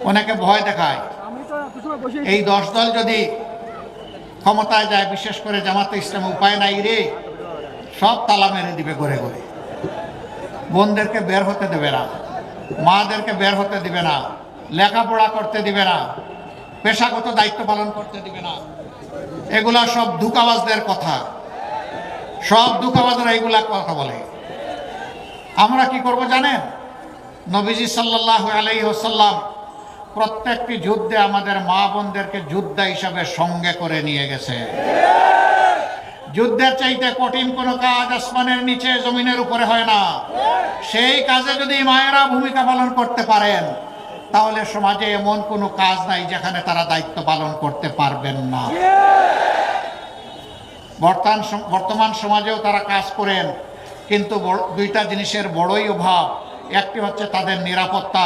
অনেকে ভয় দেখায়। এই 10 দল যদি ক্ষমতায় যায়, বিশেষ করে জামাতে ইসলাম, উপায় নাই রে, সব তালা মেরে দিবে ঘরে ঘরে। বোনদেরকে বের হতে দেবে না, মাদেরকে বের হতে দিবে না, লেখাপড়া করতে দিবে না, পেশাগত দায়িত্ব পালন করতে দিবে না। এগুলা সব ধোঁকাবাজদের কথা, সব ধোঁকাবাজরা এগুলা কথা বলে। আমরা কি করব জানেন? নবীজি সাল্লাল্লাহু আলাইহি ওয়াসাল্লাম প্রত্যেকটি যুদ্ধে আমাদের মা বোনদেরকে যোদ্ধা হিসাবে সঙ্গে করে নিয়ে গেছে। যুদ্ধের চাইতে কঠিন কোনো কাজ আসমানের নিচে জমিনের উপরে হয় না। সেই কাজে যদি মায়েরা ভূমিকা পালন করতে পারেন, তাহলে সমাজে এমন কোনো কাজ নাই যেখানে তারা দায়িত্ব পালন করতে পারবেন না। বর্তমান সমাজেও তারা কাজ করেন, কিন্তু দুইটা জিনিসের বড়ই অভাব। একটি হচ্ছে তাদের নিরাপত্তা,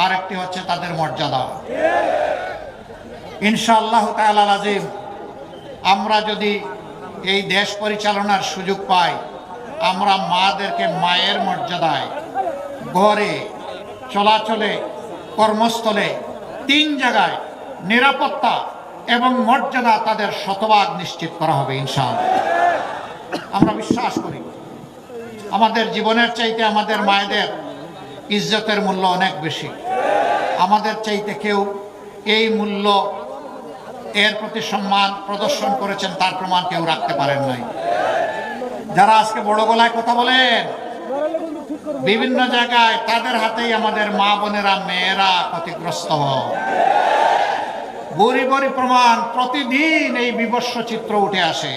আর একটি হচ্ছে তাদের মর্যাদা। ইনশাআল্লাহ তাআলা আজিম, আমরা যদি এই দেশ পরিচালনার সুযোগ পাই, আমরা মাদেরকে মায়ের মর্যাদায় ঘরে, চলাচলে, কর্মস্থলে, 3 জায়গায় নিরাপত্তা এবং মর্যাদা তাদের শতভাগ নিশ্চিত করা হবে ইনশাআল্লাহ। আমরা বিশ্বাস করি আমাদের জীবনের চাইতে আমাদের মায়েদের ইজ্জতের মূল্য অনেক বেশি। আমাদের চাইতে কেউ এই মূল্য, এর প্রতি সম্মান প্রদর্শন করেছেন তার প্রমাণ কেউ রাখতে পারেন নাই। যারা আজকে বড় গলায় কথা বলেন বিভিন্ন জায়গায়, তাদের হাতেই আমাদের মা বোনেরা, মেয়েরা ক্ষতিগ্রস্ত হয়। বড়ি বড়ি প্রমাণ প্রতিদিন এই বিভৎস চিত্র উঠে আসে।